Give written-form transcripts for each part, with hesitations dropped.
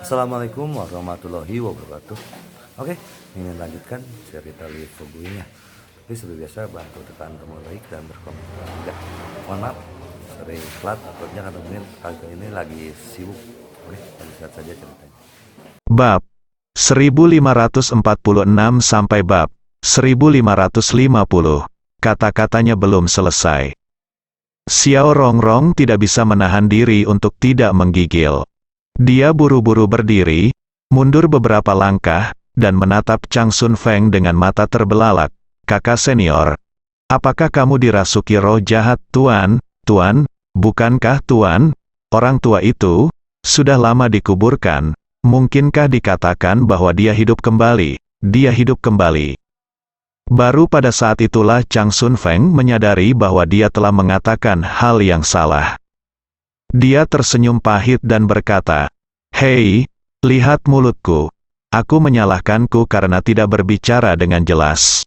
Assalamualaikum warahmatullahi wabarakatuh. Oke, ingin lanjutkan cerita Li Fugui-nya. Tapi seperti biasa bantu tekan tombol like dan berkomentar juga. Mohon maaf sering telat uploadnya karena mungkin kali ini lagi sibuk. Oke, lanjutkan saja ceritanya. Bab 1546 sampai bab 1550. Kata-katanya belum selesai. Xiao Rongrong tidak bisa menahan diri untuk tidak menggigil. Dia buru-buru berdiri, mundur beberapa langkah, dan menatap Chang Sun Feng dengan mata terbelalak. Kakak senior, apakah kamu dirasuki roh jahat, Tuan? Tuan, bukankah Tuan? Orang tua itu sudah lama dikuburkan. Mungkinkah dikatakan bahwa dia hidup kembali? Dia hidup kembali. Baru pada saat itulah Chang Sun Feng menyadari bahwa dia telah mengatakan hal yang salah. Dia tersenyum pahit dan berkata, "Hei, lihat mulutku. Aku menyalahkanku karena tidak berbicara dengan jelas.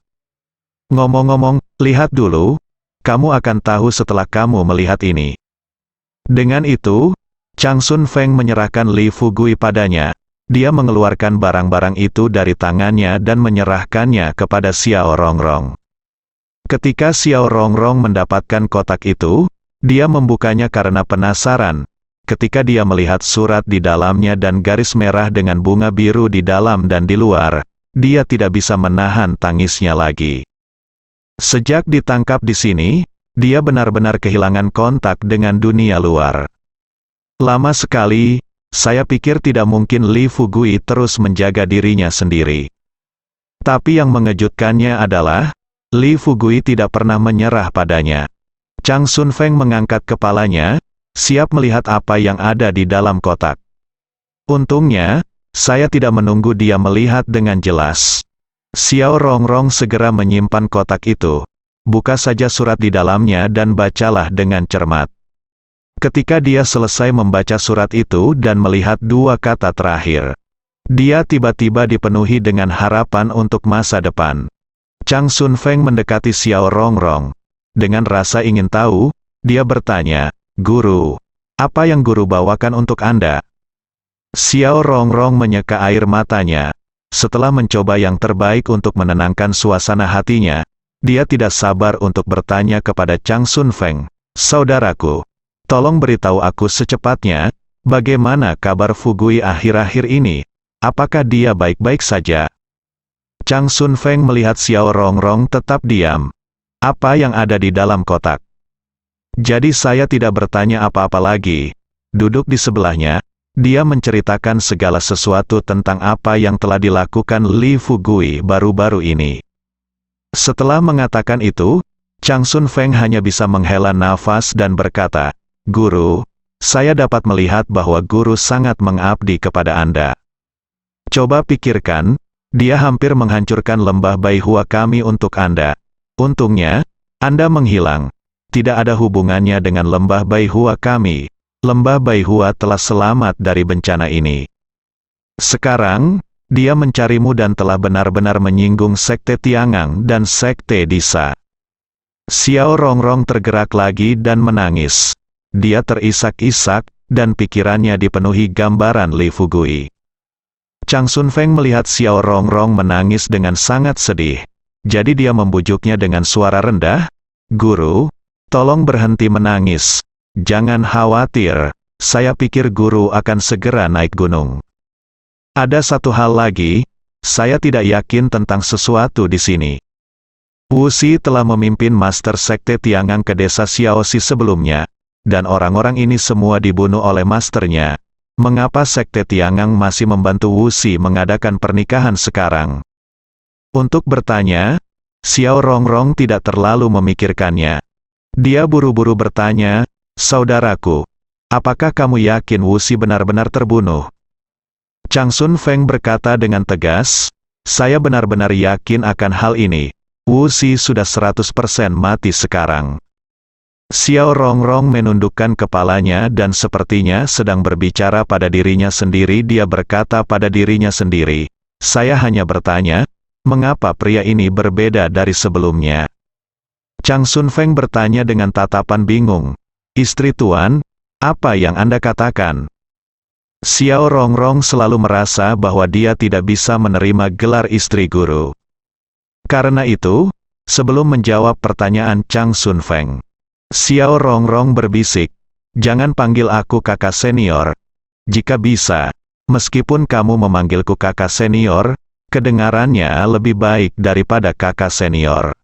Ngomong-ngomong, lihat dulu. Kamu akan tahu setelah kamu melihat ini." Dengan itu, Chang Sun Feng menyerahkan Li Fugui padanya. Dia mengeluarkan barang-barang itu dari tangannya dan menyerahkannya kepada Xiao Rongrong. Ketika Xiao Rongrong mendapatkan kotak itu, dia membukanya karena penasaran. Ketika dia melihat surat di dalamnya dan garis merah dengan bunga biru di dalam dan di luar, dia tidak bisa menahan tangisnya lagi. Sejak ditangkap di sini, dia benar-benar kehilangan kontak dengan dunia luar. Lama sekali, saya pikir tidak mungkin Li Fugui terus menjaga dirinya sendiri. Tapi yang mengejutkannya adalah, Li Fugui tidak pernah menyerah padanya. Chang Sun Feng mengangkat kepalanya, siap melihat apa yang ada di dalam kotak. Untungnya, saya tidak menunggu dia melihat dengan jelas. Xiao Rongrong segera menyimpan kotak itu. Buka saja surat di dalamnya dan bacalah dengan cermat. Ketika dia selesai membaca surat itu dan melihat dua kata terakhir, dia tiba-tiba dipenuhi dengan harapan untuk masa depan. Chang Sun Feng mendekati Xiao Rongrong. Dengan rasa ingin tahu, dia bertanya, "Guru, apa yang guru bawakan untuk Anda?" Xiao Rongrong menyeka air matanya. Setelah mencoba yang terbaik untuk menenangkan suasana hatinya, dia tidak sabar untuk bertanya kepada Chang Sun Feng, "Saudaraku, tolong beritahu aku secepatnya, bagaimana kabar Fugui akhir-akhir ini? Apakah dia baik-baik saja?" Chang Sun Feng melihat Xiao Rongrong tetap diam. "Apa yang ada di dalam kotak?" Jadi saya tidak bertanya apa-apa lagi. Duduk di sebelahnya, dia menceritakan segala sesuatu tentang apa yang telah dilakukan Li Fugui baru-baru ini. Setelah mengatakan itu, Chang Sun Feng hanya bisa menghela nafas dan berkata, "Guru, saya dapat melihat bahwa guru sangat mengabdi kepada Anda. Coba pikirkan, dia hampir menghancurkan lembah Baihua kami untuk Anda. Untungnya, Anda menghilang. Tidak ada hubungannya dengan lembah Baihua kami. Lembah Baihua telah selamat dari bencana ini. Sekarang, dia mencarimu dan telah benar-benar menyinggung Sekte Tiangang dan Sekte Disa." Xiao Rongrong tergerak lagi dan menangis. Dia terisak-isak, dan pikirannya dipenuhi gambaran Li Fugui. Chang Sun Feng melihat Xiao Rongrong menangis dengan sangat sedih. Jadi dia membujuknya dengan suara rendah, "Guru, tolong berhenti menangis. Jangan khawatir, saya pikir guru akan segera naik gunung. Ada satu hal lagi, saya tidak yakin tentang sesuatu di sini. Wu Xi telah memimpin Master Sekte Tiangang ke desa Xiaoxi sebelumnya, dan orang-orang ini semua dibunuh oleh masternya. Mengapa Sekte Tiangang masih membantu Wu Xi mengadakan pernikahan sekarang?" Untuk bertanya, Xiao Rongrong tidak terlalu memikirkannya. Dia buru-buru bertanya, "Saudaraku, apakah kamu yakin Wu Xi benar-benar terbunuh?" Chang Sun Feng berkata dengan tegas, "Saya benar-benar yakin akan hal ini. Wu Xi sudah 100% mati sekarang." Xiao Rongrong menundukkan kepalanya dan sepertinya sedang berbicara pada dirinya sendiri. Dia berkata pada dirinya sendiri, "Saya hanya bertanya, mengapa pria ini berbeda dari sebelumnya?" Chang Sun Feng bertanya dengan tatapan bingung, "Istri Tuan, apa yang Anda katakan?" Xiao Rongrong selalu merasa bahwa dia tidak bisa menerima gelar istri guru. Karena itu, sebelum menjawab pertanyaan Chang Sun Feng, Xiao Rongrong berbisik, "Jangan panggil aku kakak senior. Jika bisa, meskipun kamu memanggilku kakak senior, kedengarannya lebih baik daripada kakak senior."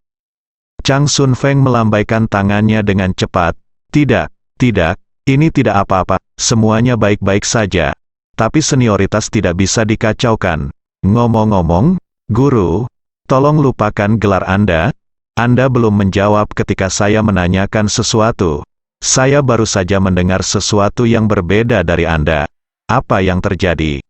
Chang Sun Feng melambaikan tangannya dengan cepat. "Tidak, tidak, ini tidak apa-apa, semuanya baik-baik saja. Tapi senioritas tidak bisa dikacaukan. Ngomong-ngomong, guru, tolong lupakan gelar Anda. Anda belum menjawab ketika saya menanyakan sesuatu. Saya baru saja mendengar sesuatu yang berbeda dari Anda. Apa yang terjadi?"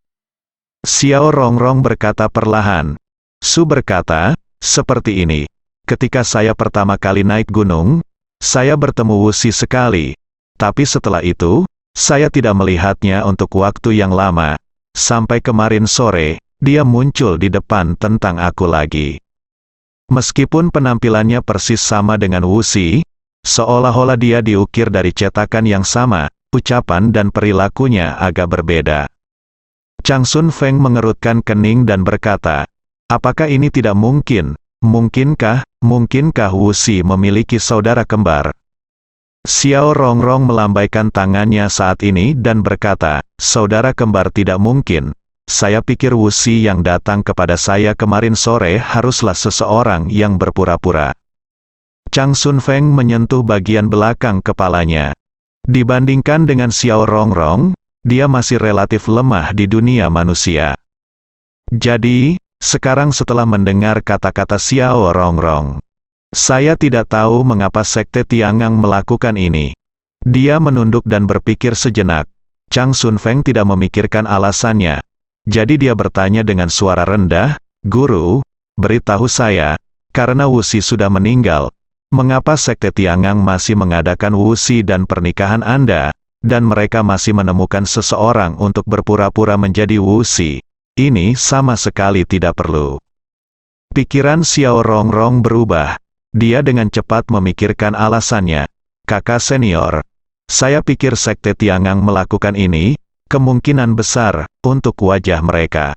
Xiao Rongrong berkata perlahan. Su berkata, "Seperti ini. Ketika saya pertama kali naik gunung, saya bertemu Wuxi sekali. Tapi setelah itu, saya tidak melihatnya untuk waktu yang lama. Sampai kemarin sore, dia muncul di depan tentang aku lagi. Meskipun penampilannya persis sama dengan Wuxi, seolah-olah dia diukir dari cetakan yang sama, ucapan dan perilakunya agak berbeda." Chang Sun Feng mengerutkan kening dan berkata, "Apakah ini tidak mungkin? Mungkinkah Wuxi memiliki saudara kembar?" Xiao Rongrong melambaikan tangannya saat ini dan berkata, "Saudara kembar tidak mungkin. Saya pikir Wuxi yang datang kepada saya kemarin sore haruslah seseorang yang berpura-pura." Chang Sun Feng menyentuh bagian belakang kepalanya. Dibandingkan dengan Xiao Rongrong, dia masih relatif lemah di dunia manusia. Jadi, sekarang setelah mendengar kata-kata Xiao Rongrong, saya tidak tahu mengapa Sekte Tiangang melakukan ini. Dia menunduk dan berpikir sejenak. Chang Sun Feng tidak memikirkan alasannya. Jadi dia bertanya dengan suara rendah, "Guru, beritahu saya, karena Wuxi sudah meninggal, mengapa Sekte Tiangang masih mengadakan Wuxi dan pernikahan Anda, dan mereka masih menemukan seseorang untuk berpura-pura menjadi Wuxi? Ini sama sekali tidak perlu." Pikiran Xiao Rongrong berubah. Dia dengan cepat memikirkan alasannya. "Kakak senior, saya pikir Sekte Tiangang melakukan ini, kemungkinan besar, untuk wajah mereka."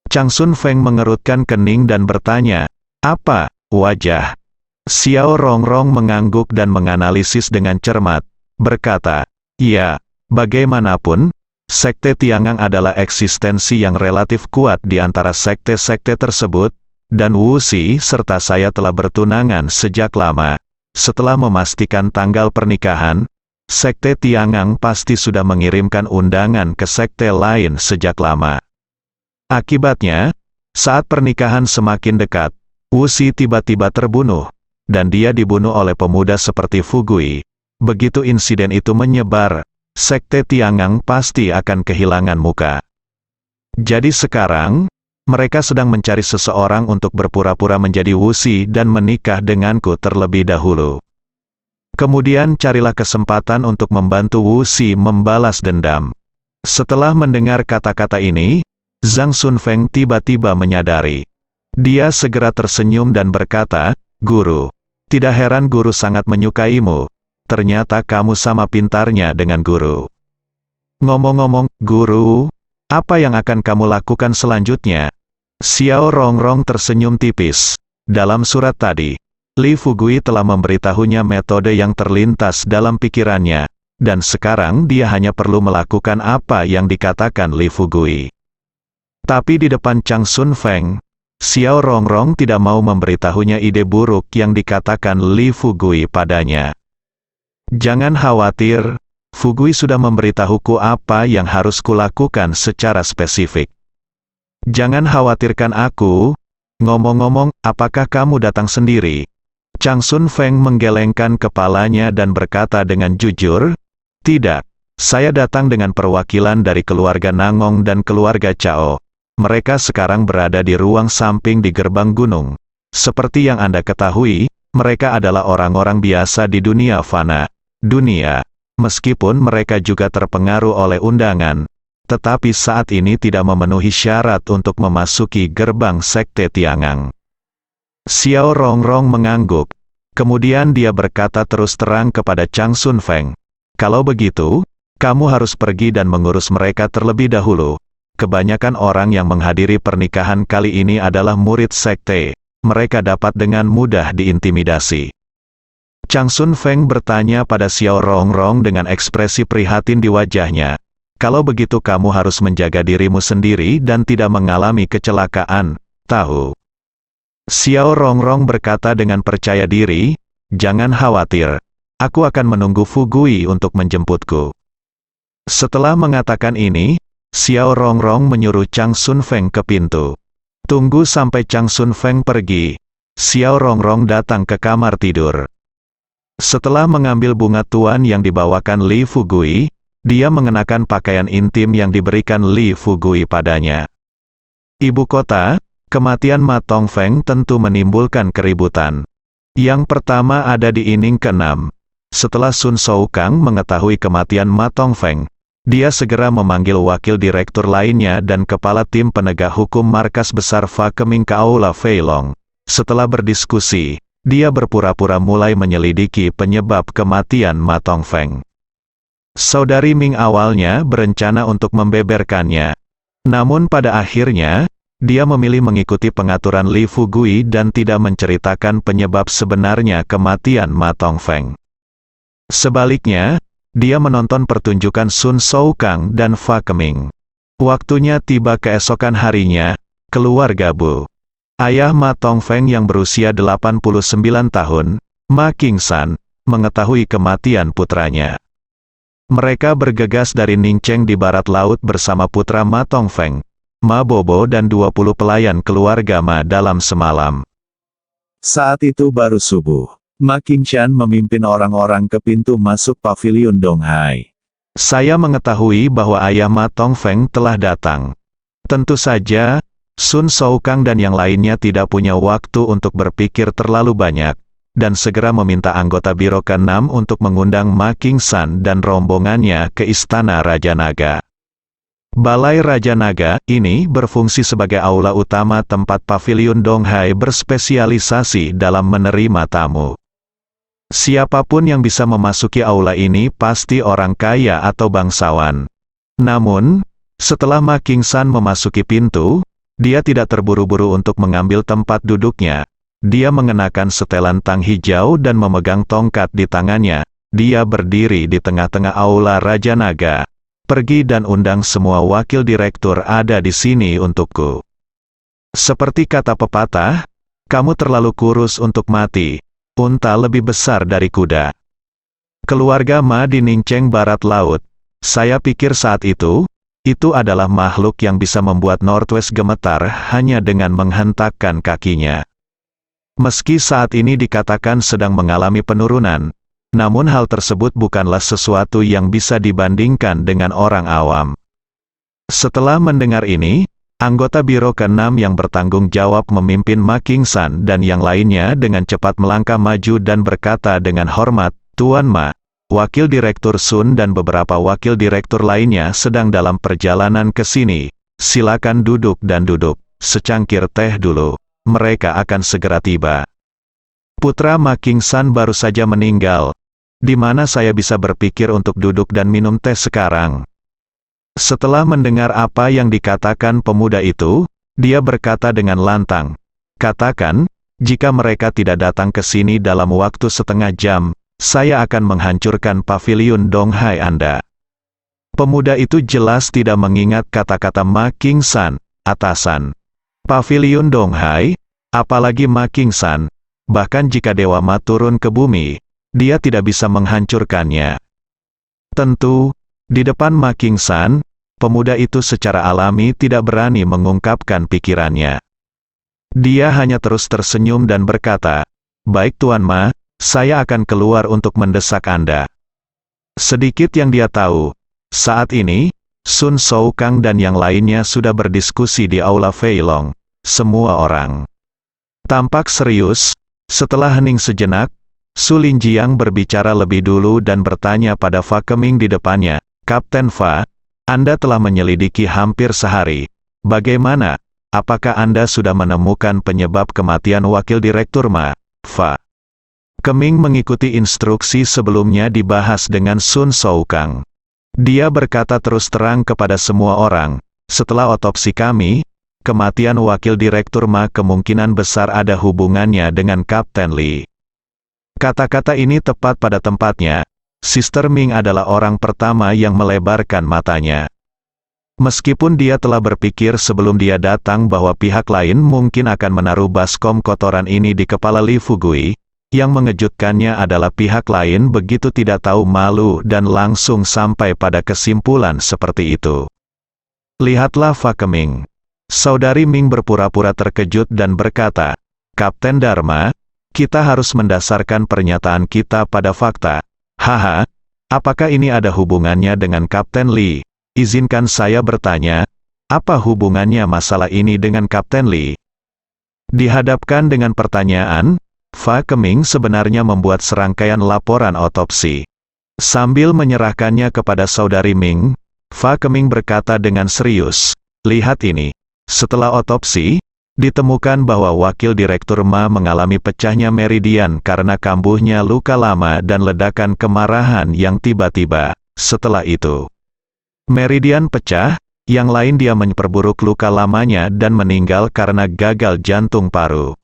Chang Sun Feng mengerutkan kening dan bertanya, "Apa, wajah?" Xiao Rongrong mengangguk dan menganalisis dengan cermat, berkata, "Ya, bagaimanapun, Sekte Tiangang adalah eksistensi yang relatif kuat di antara sekte-sekte tersebut, dan Wuxi serta saya telah bertunangan sejak lama. Setelah memastikan tanggal pernikahan, Sekte Tiangang pasti sudah mengirimkan undangan ke sekte lain sejak lama. Akibatnya, saat pernikahan semakin dekat, Wuxi tiba-tiba terbunuh, dan dia dibunuh oleh pemuda seperti Fugui. Begitu insiden itu menyebar, Sekte Tiangang pasti akan kehilangan muka. Jadi sekarang, mereka sedang mencari seseorang untuk berpura-pura menjadi Wuxi dan menikah denganku terlebih dahulu. Kemudian carilah kesempatan untuk membantu Wuxi membalas dendam." Setelah mendengar kata-kata ini, Zhang Sun Feng tiba-tiba menyadari. Dia segera tersenyum dan berkata, "Guru, tidak heran guru sangat menyukaimu. Ternyata kamu sama pintarnya dengan guru. Ngomong-ngomong, guru, apa yang akan kamu lakukan selanjutnya?" Xiao Rongrong tersenyum tipis. Dalam surat tadi, Li Fugui telah memberitahunya metode yang terlintas dalam pikirannya, dan sekarang dia hanya perlu melakukan apa yang dikatakan Li Fugui. Tapi di depan Chang Sun Feng, Xiao Rongrong tidak mau memberitahunya ide buruk yang dikatakan Li Fugui padanya. "Jangan khawatir, Fugui sudah memberitahuku apa yang harus kulakukan secara spesifik. Jangan khawatirkan aku. Ngomong-ngomong, apakah kamu datang sendiri?" Chang Sun Feng menggelengkan kepalanya dan berkata dengan jujur, "Tidak, saya datang dengan perwakilan dari keluarga Nangong dan keluarga Chao. Mereka sekarang berada di ruang samping di gerbang gunung. Seperti yang Anda ketahui, mereka adalah orang-orang biasa di dunia fana. Dunia, meskipun mereka juga terpengaruh oleh undangan, tetapi saat ini tidak memenuhi syarat untuk memasuki gerbang Sekte Tiangang." Xiao Rongrong mengangguk. Kemudian dia berkata terus terang kepada Chang Sun Feng, "Kalau begitu, Kamu harus pergi dan mengurus mereka terlebih dahulu. Kebanyakan orang yang menghadiri pernikahan kali ini adalah murid sekte. Mereka dapat dengan mudah diintimidasi. Chang Sun Feng bertanya pada Xiao Rongrong dengan ekspresi prihatin di wajahnya. Kalau begitu kamu harus menjaga dirimu sendiri dan tidak mengalami kecelakaan, tahu? Xiao Rongrong berkata dengan percaya diri, jangan khawatir. Aku akan menunggu Fu Gui untuk menjemputku. Setelah mengatakan ini, Xiao Rongrong menyuruh Chang Sun Feng ke pintu. Tunggu sampai Chang Sun Feng pergi. Xiao Rongrong datang ke kamar tidur. Setelah mengambil bunga tuan yang dibawakan Li Fugui, dia mengenakan pakaian intim yang diberikan Li Fugui padanya. Ibu kota, kematian Ma Tongfeng tentu menimbulkan keributan. Yang pertama ada di inning ke-6. Setelah Sun Shoukang mengetahui kematian Ma Tongfeng, dia segera memanggil wakil direktur lainnya dan kepala tim penegak hukum markas besar Fa Keming ke Aula Fei Long. Setelah berdiskusi, dia berpura-pura mulai menyelidiki penyebab kematian Ma Tongfeng. Saudari Ming awalnya berencana untuk membeberkannya. Namun pada akhirnya, dia memilih mengikuti pengaturan Li Fugui dan tidak menceritakan penyebab sebenarnya kematian Ma Tongfeng. Sebaliknya, dia menonton pertunjukan Sun Shoukang dan Fa Keming. Waktunya tiba keesokan harinya, keluarga Bu. Ayah Ma Tongfeng yang berusia 89 tahun, Ma Qingsan, mengetahui kematian putranya. Mereka bergegas dari Ningcheng di barat laut bersama putra Ma Tongfeng, Ma Bobo dan 20 pelayan keluarga Ma dalam semalam. Saat itu baru subuh. Ma Qingshan memimpin orang-orang ke pintu masuk pavilion Donghai. Saya mengetahui bahwa ayah Ma Tongfeng telah datang. Tentu saja, Sun Shoukang dan yang lainnya tidak punya waktu untuk berpikir terlalu banyak, dan segera meminta anggota Biro ke-6 untuk mengundang Ma Qingsan dan rombongannya ke Istana Raja Naga. Balai Raja Naga ini berfungsi sebagai aula utama tempat pavilion Donghai berspesialisasi dalam menerima tamu. Siapapun yang bisa memasuki aula ini pasti orang kaya atau bangsawan. Namun, setelah Ma Qingsan memasuki pintu, dia tidak terburu-buru untuk mengambil tempat duduknya. Dia mengenakan setelan tang hijau dan memegang tongkat di tangannya. Dia berdiri di tengah-tengah aula Raja Naga. Pergi dan undang semua wakil direktur ada di sini untukku. Seperti kata pepatah, kamu terlalu kurus untuk mati. Unta lebih besar dari kuda. Keluarga Ma di Ningcheng barat laut. Saya pikir saat itu adalah makhluk yang bisa membuat Northwest gemetar hanya dengan menghentakkan kakinya. Meski saat ini dikatakan sedang mengalami penurunan, namun hal tersebut bukanlah sesuatu yang bisa dibandingkan dengan orang awam. Setelah mendengar ini, anggota Biro ke-6 yang bertanggung jawab memimpin Ma Qingsan dan yang lainnya dengan cepat melangkah maju dan berkata dengan hormat, Tuan Ma, Wakil Direktur Sun dan beberapa wakil direktur lainnya sedang dalam perjalanan ke sini. Silakan duduk dan duduk. Secangkir teh dulu. Mereka akan segera tiba. Putra Ma Qingsan baru saja meninggal. Di mana saya bisa berpikir untuk duduk dan minum teh sekarang? Setelah mendengar apa yang dikatakan pemuda itu, dia berkata dengan lantang, katakan, jika mereka tidak datang ke sini dalam waktu setengah jam, saya akan menghancurkan pavilion Donghai Anda. Pemuda itu jelas tidak mengingat kata-kata Ma Qingsan, atasan. Pavilion Donghai, apalagi Ma Qingsan, bahkan jika Dewa Ma turun ke bumi, dia tidak bisa menghancurkannya. Tentu, di depan Ma Qingsan, pemuda itu secara alami tidak berani mengungkapkan pikirannya. Dia hanya terus tersenyum dan berkata, baik Tuan Ma, saya akan keluar untuk mendesak Anda. Sedikit yang dia tahu, saat ini, Sun Shoukang dan yang lainnya sudah berdiskusi di Aula Fei Long. Semua orang tampak serius. Setelah hening sejenak, Su Linjiang berbicara lebih dulu dan bertanya pada Fa Keming di depannya, Kapten Fa, Anda telah menyelidiki hampir sehari. Bagaimana? Apakah Anda sudah menemukan penyebab kematian Wakil Direktur Ma? Fa Keming mengikuti instruksi sebelumnya dibahas dengan Sun Shoukang. Dia berkata terus terang kepada semua orang, setelah otopsi kami, kematian wakil direktur Ma kemungkinan besar ada hubungannya dengan Kapten Lee. Kata-kata ini tepat pada tempatnya. Sister Ming adalah orang pertama yang melebarkan matanya. Meskipun dia telah berpikir sebelum dia datang bahwa pihak lain mungkin akan menaruh baskom kotoran ini di kepala Li Fugui, yang mengejutkannya adalah pihak lain begitu tidak tahu malu dan langsung sampai pada kesimpulan seperti itu. Lihatlah Fa Keming. Saudari Ming berpura-pura terkejut dan berkata, Kapten Dharma, kita harus mendasarkan pernyataan kita pada fakta. Haha, apakah ini ada hubungannya dengan Kapten Lee? Izinkan saya bertanya, apa hubungannya masalah ini dengan Kapten Lee? Dihadapkan dengan pertanyaan, Fa Keming sebenarnya membuat serangkaian laporan otopsi. Sambil menyerahkannya kepada saudari Ming, Fa Keming berkata dengan serius, lihat ini. Setelah otopsi, ditemukan bahwa wakil direktur Ma mengalami pecahnya meridian karena kambuhnya luka lama dan ledakan kemarahan yang tiba-tiba. Setelah itu, meridian pecah, yang lain dia memperburuk luka lamanya dan meninggal karena gagal jantung paru.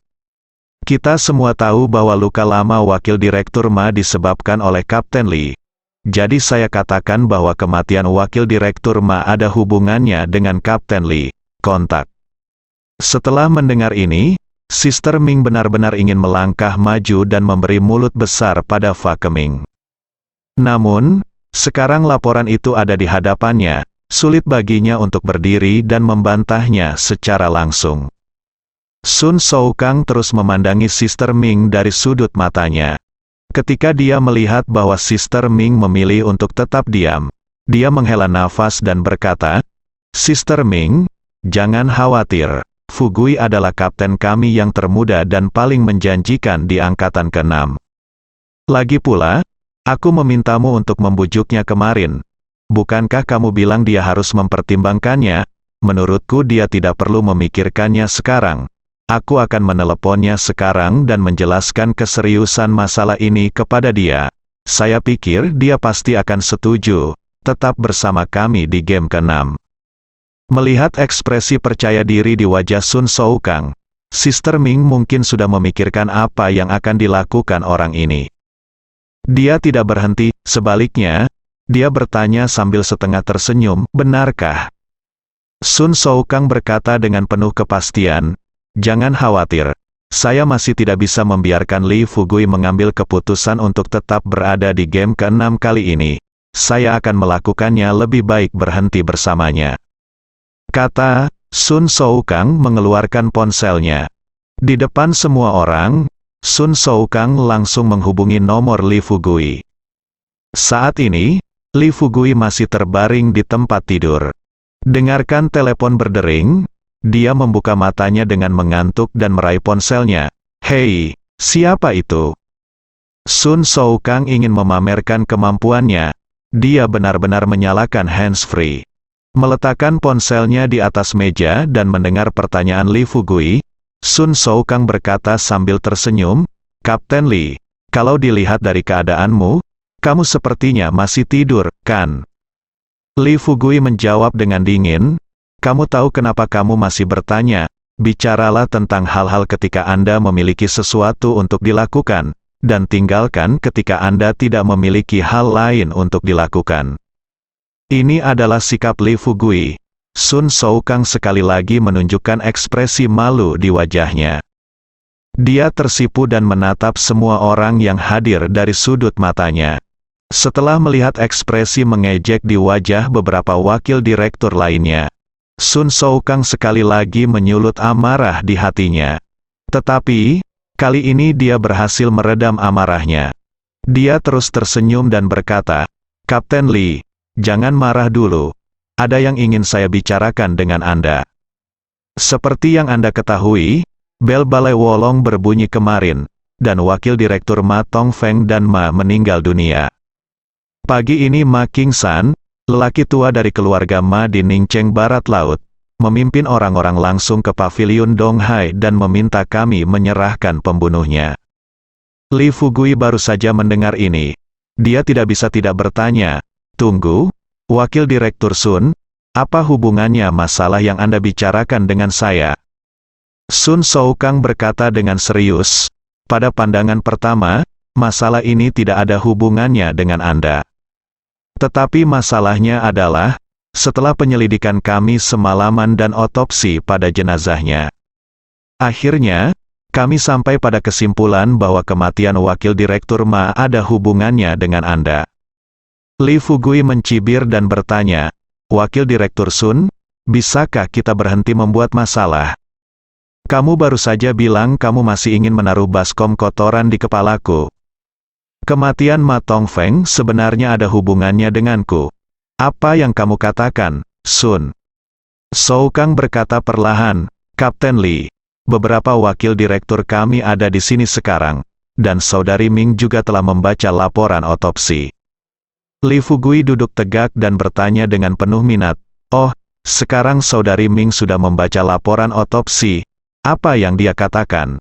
Kita semua tahu bahwa luka lama wakil direktur Ma disebabkan oleh Kapten Lee. Jadi saya katakan bahwa kematian wakil direktur Ma ada hubungannya dengan Kapten Lee. Kontak. Setelah mendengar ini, Sister Ming benar-benar ingin melangkah maju dan memberi mulut besar pada Fa Keming. Namun, sekarang laporan itu ada di hadapannya, sulit baginya untuk berdiri dan membantahnya secara langsung. Sun Soukang terus memandangi Sister Ming dari sudut matanya. Ketika dia melihat bahwa Sister Ming memilih untuk tetap diam, dia menghela nafas dan berkata, Sister Ming, jangan khawatir, Fugui adalah kapten kami yang termuda dan paling menjanjikan di angkatan ke-6. Lagi pula, aku memintamu untuk membujuknya kemarin. Bukankah kamu bilang dia harus mempertimbangkannya? Menurutku dia tidak perlu memikirkannya sekarang. Aku akan meneleponnya sekarang dan menjelaskan keseriusan masalah ini kepada dia. Saya pikir dia pasti akan setuju, tetap bersama kami di game ke-6. Melihat ekspresi percaya diri di wajah Sun Soukang, Sister Ming mungkin sudah memikirkan apa yang akan dilakukan orang ini. Dia tidak berhenti, sebaliknya, dia bertanya sambil setengah tersenyum, benarkah? Sun Soukang berkata dengan penuh kepastian, jangan khawatir, saya masih tidak bisa membiarkan Li Fugui mengambil keputusan untuk tetap berada di game ke-6 kali ini. Saya akan melakukannya lebih baik berhenti bersamanya. Kata Sun Soukang mengeluarkan ponselnya. Di depan semua orang, Sun Soukang langsung menghubungi nomor Li Fugui. Saat ini, Li Fugui masih terbaring di tempat tidur. Dengarkan telepon berdering, dia membuka matanya dengan mengantuk dan meraih ponselnya. Hei, siapa itu? Sun Soukang ingin memamerkan kemampuannya. Dia benar-benar menyalakan handsfree. Meletakkan ponselnya di atas meja dan mendengar pertanyaan Li Fugui, Sun Soukang berkata sambil tersenyum, Kapten Lee, kalau dilihat dari keadaanmu, kamu sepertinya masih tidur, kan? Li Fugui menjawab dengan dingin, kamu tahu kenapa kamu masih bertanya, bicaralah tentang hal-hal ketika Anda memiliki sesuatu untuk dilakukan, dan tinggalkan ketika Anda tidak memiliki hal lain untuk dilakukan. Ini adalah sikap Li Fugui. Sun Soukang sekali lagi menunjukkan ekspresi malu di wajahnya. Dia tersipu dan menatap semua orang yang hadir dari sudut matanya. Setelah melihat ekspresi mengejek di wajah beberapa wakil direktur lainnya, Sun Soukang sekali lagi menyulut amarah di hatinya. Tetapi, kali ini dia berhasil meredam amarahnya. Dia terus tersenyum dan berkata, Kapten Lee, jangan marah dulu. Ada yang ingin saya bicarakan dengan Anda. Seperti yang Anda ketahui, bel balai wolong berbunyi kemarin, dan wakil direktur Ma Tongfeng dan Ma meninggal dunia. Pagi ini Ma Qingsan, lelaki tua dari keluarga Ma di Ningcheng Barat Laut, memimpin orang-orang langsung ke paviliun Donghai dan meminta kami menyerahkan pembunuhnya. Li Fugui baru saja mendengar ini. Dia tidak bisa tidak bertanya, tunggu, Wakil Direktur Sun, apa hubungannya masalah yang Anda bicarakan dengan saya? Sun Soukang berkata dengan serius, pada pandangan pertama, masalah ini tidak ada hubungannya dengan Anda. Tetapi masalahnya adalah, setelah penyelidikan kami semalaman dan otopsi pada jenazahnya. Akhirnya, kami sampai pada kesimpulan bahwa kematian Wakil Direktur Ma ada hubungannya dengan Anda. Li Fugui mencibir dan bertanya, Wakil Direktur Sun, bisakah kita berhenti membuat masalah? Kamu baru saja bilang kamu masih ingin menaruh baskom kotoran di kepalaku. Kematian Ma Tongfeng sebenarnya ada hubungannya denganku. Apa yang kamu katakan, Sun? Soukang berkata perlahan, Kapten Li, beberapa wakil direktur kami ada di sini sekarang, dan Saudari Ming juga telah membaca laporan otopsi. Li Fugui duduk tegak dan bertanya dengan penuh minat, oh, sekarang Saudari Ming sudah membaca laporan otopsi. Apa yang dia katakan?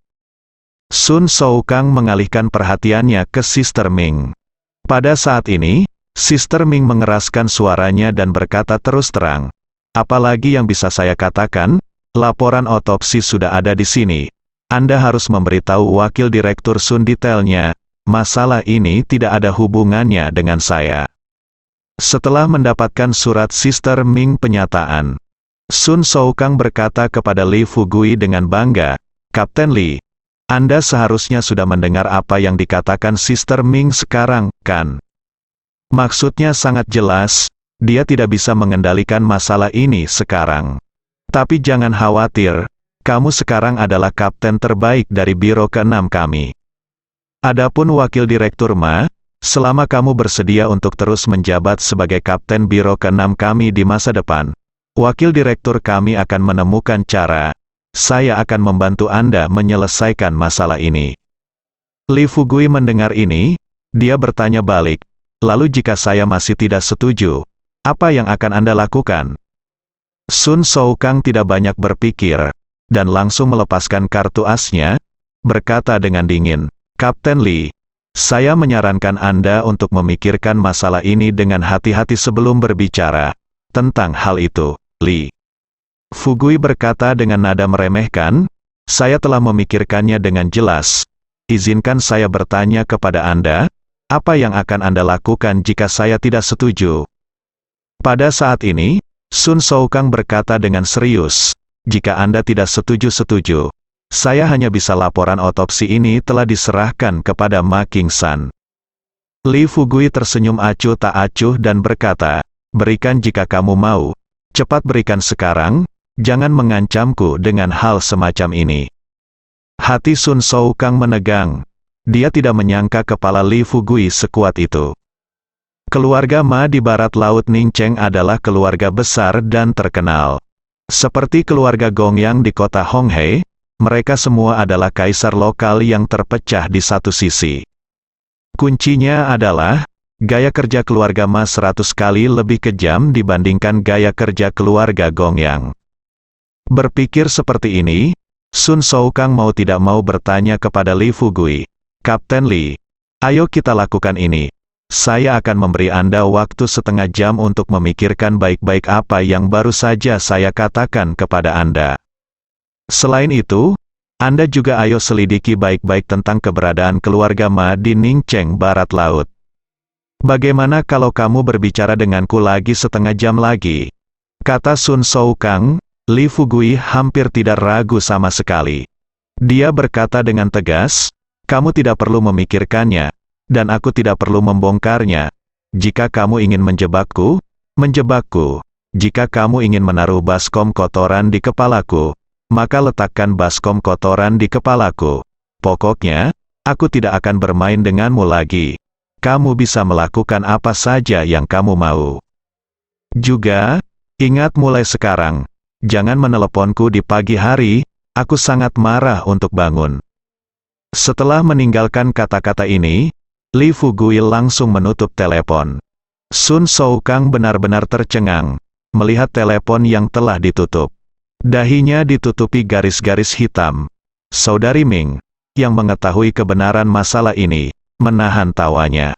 Sun Soukang mengalihkan perhatiannya ke Sister Ming. Pada saat ini, Sister Ming mengeraskan suaranya dan berkata terus terang, apalagi yang bisa saya katakan? Laporan otopsi sudah ada di sini. Anda harus memberitahu Wakil Direktur Sun detailnya. Masalah ini tidak ada hubungannya dengan saya. Setelah mendapatkan surat Sister Ming penyataan, Sun Soukang berkata kepada Li Fugui dengan bangga, Kapten Li, Anda seharusnya sudah mendengar apa yang dikatakan Sister Ming sekarang, kan? Maksudnya sangat jelas, dia tidak bisa mengendalikan masalah ini sekarang. Tapi jangan khawatir, kamu sekarang adalah kapten terbaik dari Biro ke-6 kami. Adapun Wakil Direktur Ma, selama kamu bersedia untuk terus menjabat sebagai kapten Biro ke-6 kami di masa depan, Wakil Direktur kami akan menemukan cara. Saya akan membantu Anda menyelesaikan masalah ini. Li Fugui mendengar ini, dia bertanya balik, lalu jika saya masih tidak setuju, apa yang akan Anda lakukan? Sun Soukang tidak banyak berpikir, dan langsung melepaskan kartu asnya, berkata dengan dingin, Kapten Li, saya menyarankan Anda untuk memikirkan masalah ini dengan hati-hati sebelum berbicara tentang hal itu. Li Fugui berkata dengan nada meremehkan, saya telah memikirkannya dengan jelas. Izinkan saya bertanya kepada Anda, apa yang akan Anda lakukan jika saya tidak setuju? Pada saat ini, Sun Soukang berkata dengan serius, jika Anda tidak setuju, saya hanya bisa laporan otopsi ini telah diserahkan kepada Ma Qingshan. Li Fugui tersenyum acuh tak acuh dan berkata, berikan jika kamu mau. Cepat berikan sekarang, jangan mengancamku dengan hal semacam ini. Hati Sun Soukang menegang. Dia tidak menyangka kepala Li Fugui sekuat itu. Keluarga Ma di barat laut Ningcheng adalah keluarga besar dan terkenal. Seperti keluarga Gongyang di kota Honghe, mereka semua adalah kaisar lokal yang terpecah di satu sisi. Kuncinya adalah, gaya kerja keluarga Ma 100 kali lebih kejam dibandingkan gaya kerja keluarga Gongyang. Berpikir seperti ini, Sun Soukang mau tidak mau bertanya kepada Li Fugui, Kapten Li, ayo kita lakukan ini. Saya akan memberi Anda waktu setengah jam untuk memikirkan baik-baik apa yang baru saja saya katakan kepada Anda. Selain itu, Anda juga ayo selidiki baik-baik tentang keberadaan keluarga Ma di Ningcheng Barat Laut. Bagaimana kalau kamu berbicara denganku lagi setengah jam lagi? Kata Sun Soukang. Li Fugui hampir tidak ragu sama sekali. Dia berkata dengan tegas, kamu tidak perlu memikirkannya, dan aku tidak perlu membongkarnya. Jika kamu ingin menjebakku, menjebakku. Jika kamu ingin menaruh baskom kotoran di kepalaku, maka letakkan baskom kotoran di kepalaku. Pokoknya, aku tidak akan bermain denganmu lagi. Kamu bisa melakukan apa saja yang kamu mau. Juga, ingat mulai sekarang, jangan meneleponku di pagi hari, aku sangat marah untuk bangun. Setelah meninggalkan kata-kata ini, Li Fugui langsung menutup telepon. Sun Soukang benar-benar tercengang, melihat telepon yang telah ditutup. Dahinya ditutupi garis-garis hitam. Saudari Ming, yang mengetahui kebenaran masalah ini, menahan tawanya.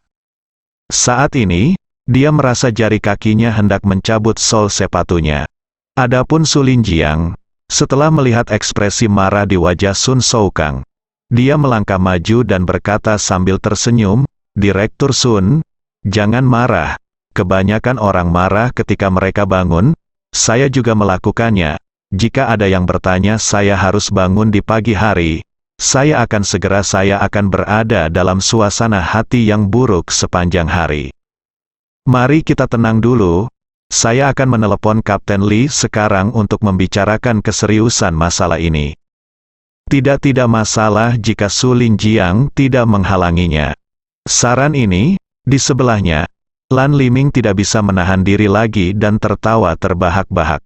Saat ini, dia merasa jari kakinya hendak mencabut sol sepatunya. Adapun Su Linjiang, setelah melihat ekspresi marah di wajah Sun Soukang, dia melangkah maju dan berkata sambil tersenyum, "Direktur Sun, jangan marah. Kebanyakan orang marah ketika mereka bangun. Saya juga melakukannya. Jika ada yang bertanya saya harus bangun di pagi hari, saya akan berada dalam suasana hati yang buruk sepanjang hari. Mari kita tenang dulu. Saya akan menelepon Kapten Li sekarang untuk membicarakan keseriusan masalah ini." Tidak masalah jika Su Linjiang tidak menghalanginya. Saran ini, di sebelahnya, Lan Liming tidak bisa menahan diri lagi dan tertawa terbahak-bahak.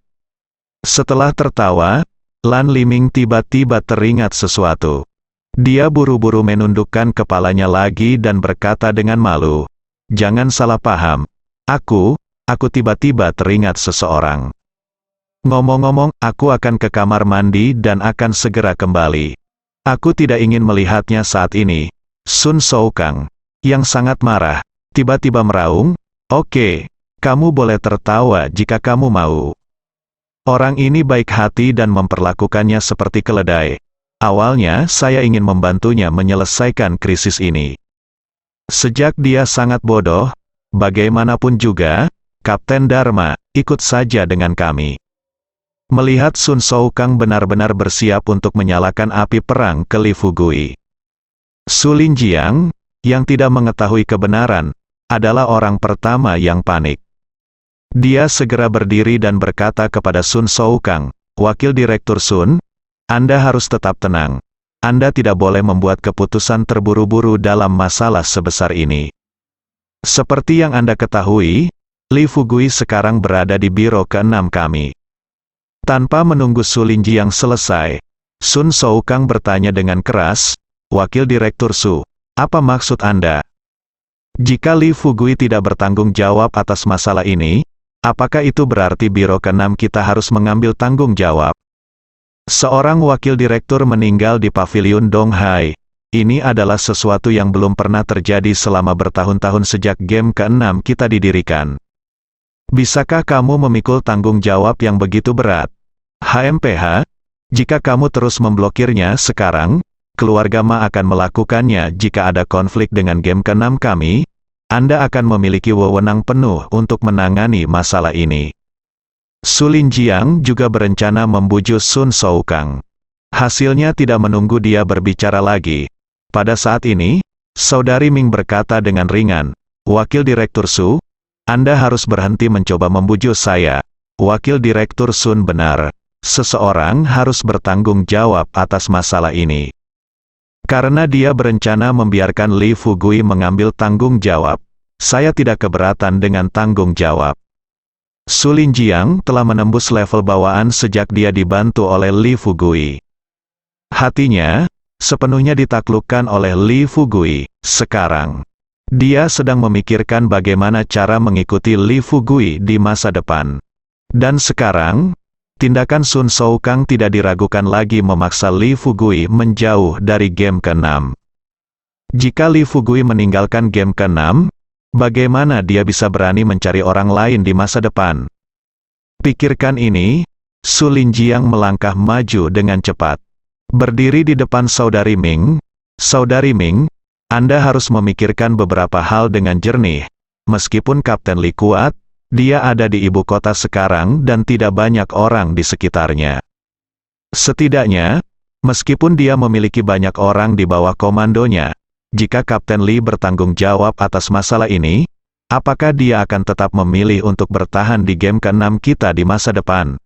Setelah tertawa, Lan Liming tiba-tiba teringat sesuatu. Dia buru-buru menundukkan kepalanya lagi dan berkata dengan malu, "Jangan salah paham. Aku tiba-tiba teringat seseorang. Ngomong-ngomong, aku akan ke kamar mandi dan akan segera kembali. Aku tidak ingin melihatnya saat ini." Sun Soukang, yang sangat marah, tiba-tiba meraung, "Oke, kamu boleh tertawa jika kamu mau." Orang ini baik hati dan memperlakukannya seperti keledai. Awalnya saya ingin membantunya menyelesaikan krisis ini. Sejak dia sangat bodoh, bagaimanapun juga, Kapten Dharma, ikut saja dengan kami. Melihat Sun Soukang benar-benar bersiap untuk menyalakan api perang ke Li Fugui, Su Linjiang, yang tidak mengetahui kebenaran, adalah orang pertama yang panik. Dia segera berdiri dan berkata kepada Sun Soukang, "Wakil Direktur Sun, Anda harus tetap tenang. Anda tidak boleh membuat keputusan terburu-buru dalam masalah sebesar ini. Seperti yang Anda ketahui, Li Fugui sekarang berada di biro ke-6 kami." Tanpa menunggu Su Linjiang selesai, Sun Soukang bertanya dengan keras, "Wakil Direktur Su, apa maksud Anda? Jika Li Fugui tidak bertanggung jawab atas masalah ini, apakah itu berarti biro ke-6 kita harus mengambil tanggung jawab?" Seorang wakil direktur meninggal di paviliun Donghai. Ini adalah sesuatu yang belum pernah terjadi selama bertahun-tahun sejak game ke-6 kita didirikan. Bisakah kamu memikul tanggung jawab yang begitu berat? HMPH, jika kamu terus memblokirnya sekarang, keluarga Ma akan melakukannya jika ada konflik dengan game ke-6 kami. Anda akan memiliki wewenang penuh untuk menangani masalah ini. Su Linjiang juga berencana membujuk Sun Soukang. Hasilnya tidak menunggu dia berbicara lagi. Pada saat ini, Saudari Ming berkata dengan ringan, "Wakil Direktur Su, Anda harus berhenti mencoba membujuk saya. Wakil Direktur Sun benar. Seseorang harus bertanggung jawab atas masalah ini. Karena dia berencana membiarkan Li Fugui mengambil tanggung jawab, saya tidak keberatan dengan tanggung jawab." Su Linjiang telah menembus level bawaan sejak dia dibantu oleh Li Fugui. Hatinya sepenuhnya ditaklukkan oleh Li Fugui. Sekarang, dia sedang memikirkan bagaimana cara mengikuti Li Fugui di masa depan. Dan sekarang, tindakan Sun Soukang tidak diragukan lagi memaksa Li Fugui menjauh dari game ke-6. Jika Li Fugui meninggalkan game ke-6, bagaimana dia bisa berani mencari orang lain di masa depan? Pikirkan ini, Su Linjiang melangkah maju dengan cepat. Berdiri di depan Saudari Ming, "Saudari Ming, Anda harus memikirkan beberapa hal dengan jernih. Meskipun Kapten Li kuat, dia ada di ibu kota sekarang dan tidak banyak orang di sekitarnya. Setidaknya, meskipun dia memiliki banyak orang di bawah komandonya, jika Kapten Li bertanggung jawab atas masalah ini, apakah dia akan tetap memilih untuk bertahan di game ke-6 kita di masa depan?"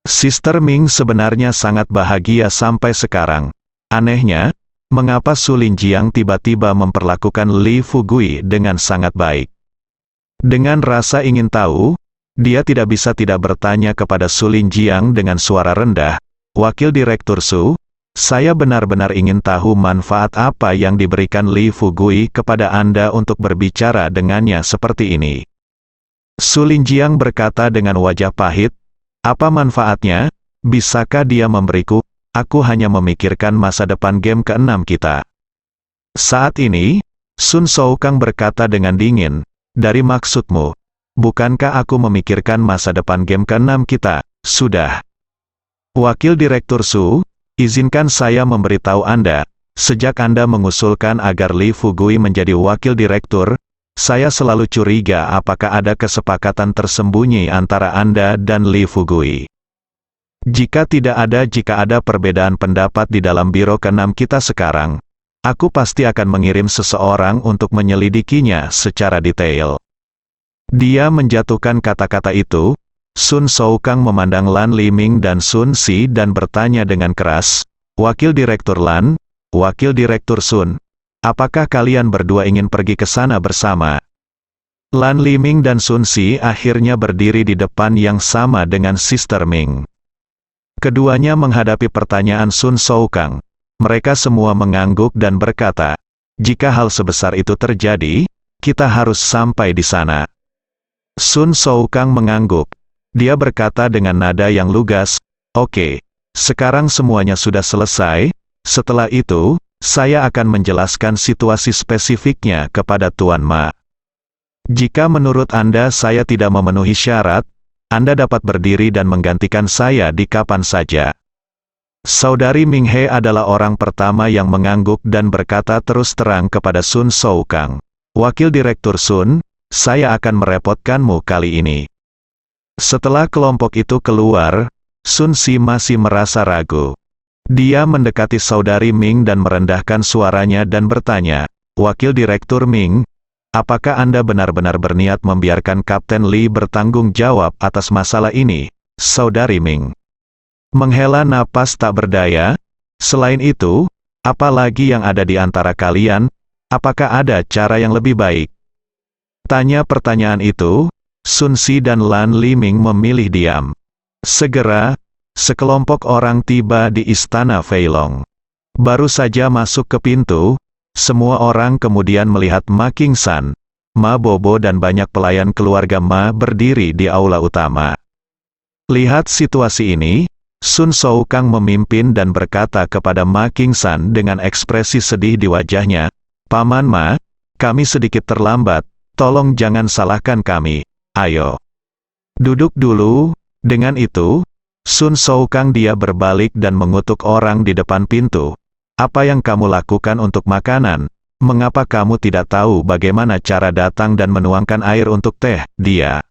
Sister Ming sebenarnya sangat bahagia sampai sekarang. Anehnya, mengapa Su Linjiang tiba-tiba memperlakukan Li Fugui dengan sangat baik? Dengan rasa ingin tahu, dia tidak bisa tidak bertanya kepada Su Linjiang dengan suara rendah, "Wakil Direktur Su, saya benar-benar ingin tahu manfaat apa yang diberikan Li Fugui kepada Anda untuk berbicara dengannya seperti ini." Su Linjiang berkata dengan wajah pahit, "Apa manfaatnya? Bisakah dia memberiku? Aku hanya memikirkan masa depan game ke-6 kita." Saat ini, Sun Soukang berkata dengan dingin, dari maksudmu. Bukankah aku memikirkan masa depan game ke-6 kita? Sudah. Wakil Direktur Su, izinkan saya memberitahu Anda, sejak Anda mengusulkan agar Li Fugui menjadi wakil direktur, saya selalu curiga apakah ada kesepakatan tersembunyi antara Anda dan Li Fugui. Jika ada perbedaan pendapat di dalam biro ke-6 kita sekarang, aku pasti akan mengirim seseorang untuk menyelidikinya secara detail. Dia menjatuhkan kata-kata itu. Sun Soukang memandang Lan Liming dan Sun Si dan bertanya dengan keras, Wakil Direktur Lan, Wakil Direktur Sun, apakah kalian berdua ingin pergi ke sana bersama? Lan Liming dan Sun Si akhirnya berdiri di depan yang sama dengan Sister Ming. Keduanya menghadapi pertanyaan Sun Soukang. Mereka semua mengangguk dan berkata, jika hal sebesar itu terjadi, kita harus sampai di sana. Sun Soukang mengangguk. Dia berkata dengan nada yang lugas, oke, sekarang semuanya sudah selesai, setelah itu, saya akan menjelaskan situasi spesifiknya kepada Tuan Ma. Jika menurut Anda saya tidak memenuhi syarat, Anda dapat berdiri dan menggantikan saya di kapan saja. Saudari Ming He adalah orang pertama yang mengangguk dan berkata terus terang kepada Sun Soukang, Wakil Direktur Sun, saya akan merepotkanmu kali ini. Setelah kelompok itu keluar, Sun Si masih merasa ragu. Dia mendekati saudari Ming dan merendahkan suaranya dan bertanya, Wakil Direktur Ming, apakah Anda benar-benar berniat membiarkan Kapten Li bertanggung jawab atas masalah ini, saudari Ming? Menghela napas tak berdaya, selain itu, apa lagi yang ada di antara kalian, apakah ada cara yang lebih baik? Tanya pertanyaan itu, Sun Si dan Lan Liming memilih diam. Segera, sekelompok orang tiba di istana Feilong. Baru saja masuk ke pintu, semua orang kemudian melihat Ma Qingshan, Ma Bobo dan banyak pelayan keluarga Ma berdiri di aula utama. Lihat situasi ini, Sun Soukang memimpin dan berkata kepada Ma Qingshan dengan ekspresi sedih di wajahnya, Paman Ma, kami sedikit terlambat, tolong jangan salahkan kami. Ayo. Duduk dulu. Dengan itu, Sun Soukang dia berbalik dan mengutuk orang di depan pintu. Apa yang kamu lakukan untuk makanan? Mengapa kamu tidak tahu bagaimana cara datang dan menuangkan air untuk teh? Dia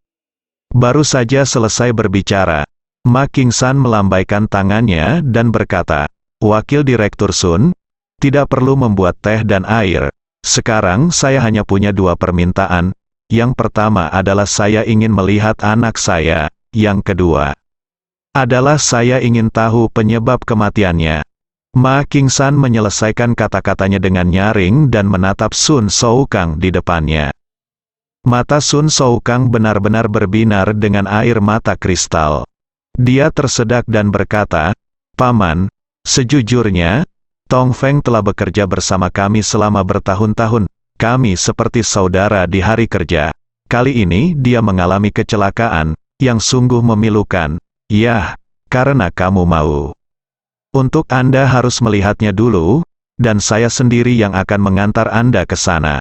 baru saja selesai berbicara. Ma Qingshan melambaikan tangannya dan berkata, Wakil Direktur Sun, tidak perlu membuat teh dan air. Sekarang saya hanya punya dua permintaan. Yang pertama adalah saya ingin melihat anak saya, yang kedua adalah saya ingin tahu penyebab kematiannya. Ma Qingshan menyelesaikan kata-katanya dengan nyaring dan menatap Sun Soukang di depannya. Mata Sun Soukang benar-benar berbinar dengan air mata kristal. Dia tersedak dan berkata, Paman, sejujurnya, Tong Feng telah bekerja bersama kami selama bertahun-tahun. Kami seperti saudara di hari kerja. Kali ini dia mengalami kecelakaan, yang sungguh memilukan. Yah, karena kamu mau. Untuk Anda harus melihatnya dulu, dan saya sendiri yang akan mengantar Anda ke sana.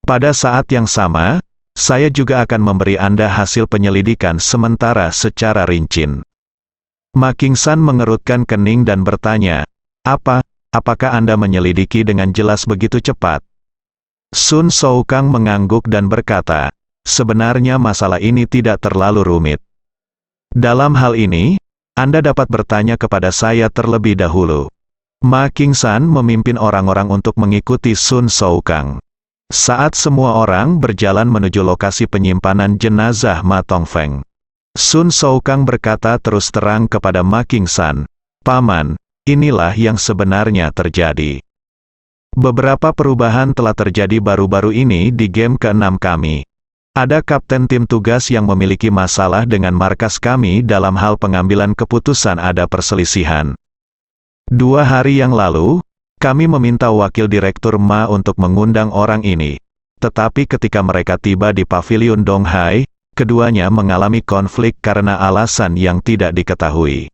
Pada saat yang sama, saya juga akan memberi Anda hasil penyelidikan sementara secara rinci. Ma Qingshan mengerutkan kening dan bertanya, apakah Anda menyelidiki dengan jelas begitu cepat? Sun Soukang mengangguk dan berkata, sebenarnya masalah ini tidak terlalu rumit. Dalam hal ini, Anda dapat bertanya kepada saya terlebih dahulu. Ma Qingshan memimpin orang-orang untuk mengikuti Sun Soukang. Saat semua orang berjalan menuju lokasi penyimpanan jenazah Ma Tongfeng, Sun Soukang berkata terus terang kepada Ma Qingshan, Paman, inilah yang sebenarnya terjadi. Beberapa perubahan telah terjadi baru-baru ini di game ke-6 kami. Ada kapten tim tugas yang memiliki masalah dengan markas kami dalam hal pengambilan keputusan ada perselisihan. 2 hari yang lalu, kami meminta wakil direktur Ma untuk mengundang orang ini. Tetapi ketika mereka tiba di pavilion Donghai, keduanya mengalami konflik karena alasan yang tidak diketahui.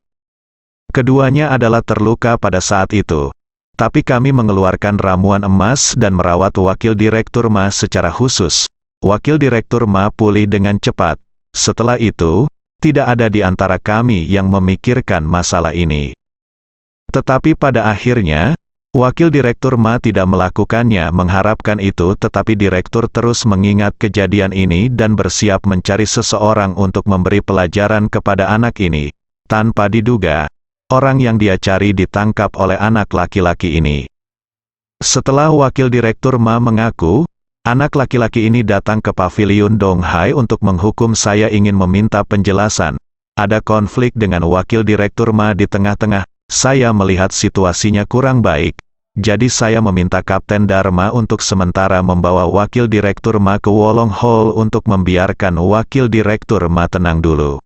Keduanya adalah terluka pada saat itu. Tapi kami mengeluarkan ramuan emas dan merawat wakil direktur Ma secara khusus, Wakil Direktur Ma pulih dengan cepat. Setelah itu, tidak ada di antara kami yang memikirkan masalah ini. Tetapi pada akhirnya, Wakil Direktur Ma tidak melakukannya mengharapkan itu, tetapi Direktur terus mengingat kejadian ini dan bersiap mencari seseorang untuk memberi pelajaran kepada anak ini. Tanpa diduga, orang yang dia cari ditangkap oleh anak laki-laki ini. Setelah Wakil Direktur Ma mengaku, anak laki-laki ini datang ke paviliun Donghai untuk menghukum saya, ingin meminta penjelasan. Ada konflik dengan Wakil Direktur Ma di tengah-tengah. Saya melihat situasinya kurang baik, jadi saya meminta Kapten Dharma untuk sementara membawa Wakil Direktur Ma ke Wolong Hall untuk membiarkan Wakil Direktur Ma tenang dulu.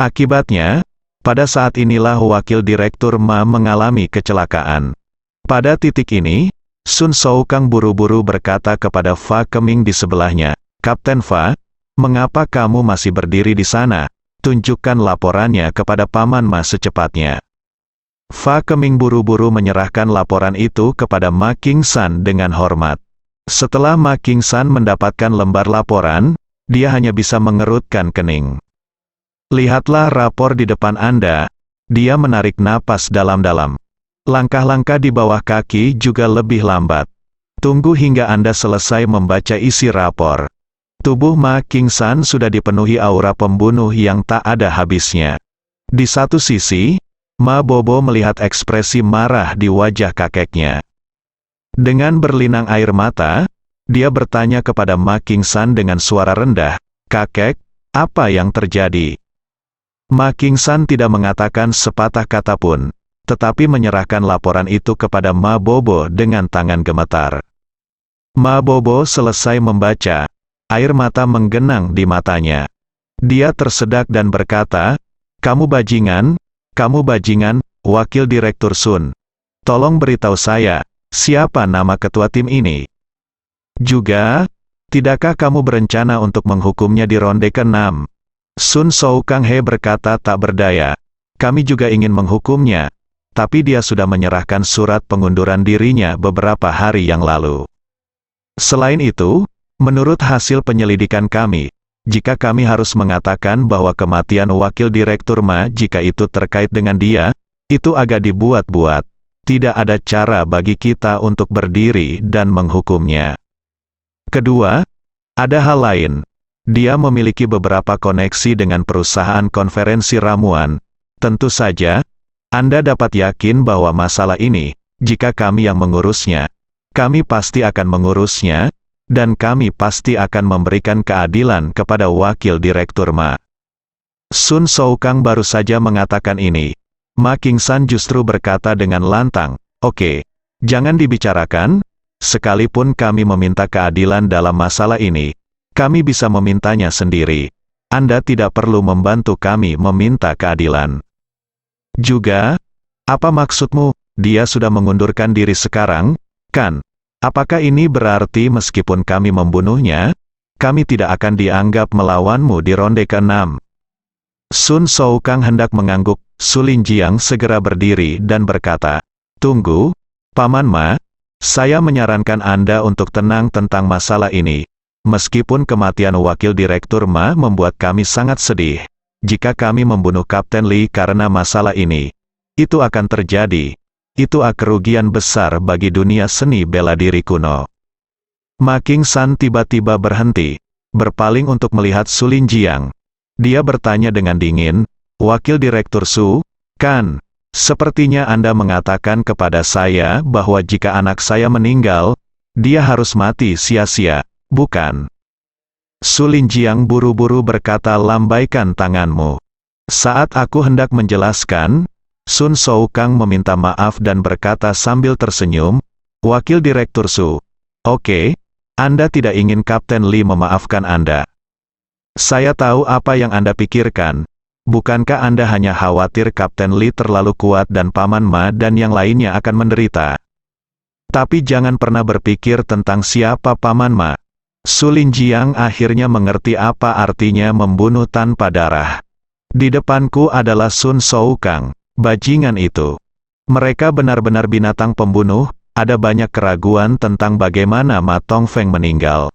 Akibatnya, pada saat inilah Wakil Direktur Ma mengalami kecelakaan. Pada titik ini, Sun Soukang buru-buru berkata kepada Fa Keming di sebelahnya, "Kapten Fa, mengapa kamu masih berdiri di sana? Tunjukkan laporannya kepada Paman Ma secepatnya." Fa Keming buru-buru menyerahkan laporan itu kepada Ma Qingshan dengan hormat. Setelah Ma Qingshan mendapatkan lembar laporan, dia hanya bisa mengerutkan kening. "Lihatlah rapor di depan Anda." Dia menarik napas dalam-dalam. Langkah-langkah di bawah kaki juga lebih lambat. "Tunggu hingga Anda selesai membaca isi rapor." Tubuh Ma Qingshan sudah dipenuhi aura pembunuh yang tak ada habisnya. Di satu sisi, Ma Bobo melihat ekspresi marah di wajah kakeknya. Dengan berlinang air mata, dia bertanya kepada Ma Qingshan dengan suara rendah, "Kakek, apa yang terjadi?" Ma Qingshan tidak mengatakan sepatah kata pun, tetapi menyerahkan laporan itu kepada Ma Bobo dengan tangan gemetar. Ma Bobo selesai membaca, air mata menggenang di matanya. Dia tersedak dan berkata, kamu bajingan, Wakil Direktur Sun. Tolong beritahu saya, siapa nama ketua tim ini? Juga, tidakkah kamu berencana untuk menghukumnya di ronde ke-6? Sun Soukang He berkata tak berdaya. Kami juga ingin menghukumnya, tapi dia sudah menyerahkan surat pengunduran dirinya beberapa hari yang lalu. Selain itu, menurut hasil penyelidikan kami, jika kami harus mengatakan bahwa kematian Wakil Direktur Ma jika itu terkait dengan dia, itu agak dibuat-buat. Tidak ada cara bagi kita untuk berdiri dan menghukumnya. Kedua, ada hal lain. Dia memiliki beberapa koneksi dengan perusahaan konferensi ramuan. Tentu saja, Anda dapat yakin bahwa masalah ini, jika kami yang mengurusnya, kami pasti akan mengurusnya, dan kami pasti akan memberikan keadilan kepada Wakil Direktur Ma. Sun Soukang baru saja mengatakan ini. Ma Qingshan justru berkata dengan lantang, oke, jangan dibicarakan, sekalipun kami meminta keadilan dalam masalah ini, kami bisa memintanya sendiri. Anda tidak perlu membantu kami meminta keadilan. Juga, apa maksudmu, dia sudah mengundurkan diri sekarang, kan? Apakah ini berarti meskipun kami membunuhnya, kami tidak akan dianggap melawanmu di ronde ke-6? Sun Soukang hendak mengangguk, Su Linjiang segera berdiri dan berkata, tunggu, Paman Ma, saya menyarankan Anda untuk tenang tentang masalah ini. Meskipun kematian Wakil Direktur Ma membuat kami sangat sedih, jika kami membunuh Kapten Li karena masalah ini, itu akan terjadi. Itu kerugian besar bagi dunia seni bela diri kuno. Ma Qingshan tiba-tiba berhenti, berpaling untuk melihat Su Linjiang. Dia bertanya dengan dingin, Wakil Direktur Su, kan? Sepertinya Anda mengatakan kepada saya bahwa jika anak saya meninggal, dia harus mati sia-sia, bukan? Su Linjiang buru-buru berkata, lambaikan tanganmu. Saat aku hendak menjelaskan, Sun Soukang meminta maaf dan berkata sambil tersenyum, Wakil Direktur Su, oke, Anda tidak ingin Kapten Li memaafkan Anda. Saya tahu apa yang Anda pikirkan. Bukankah Anda hanya khawatir Kapten Li terlalu kuat dan Paman Ma dan yang lainnya akan menderita? Tapi jangan pernah berpikir tentang siapa Paman Ma. Su Linjiang akhirnya mengerti apa artinya membunuh tanpa darah. Di depanku adalah Sun Soukang. Bajingan itu. Mereka benar-benar binatang pembunuh, ada banyak keraguan tentang bagaimana Ma Tongfeng meninggal.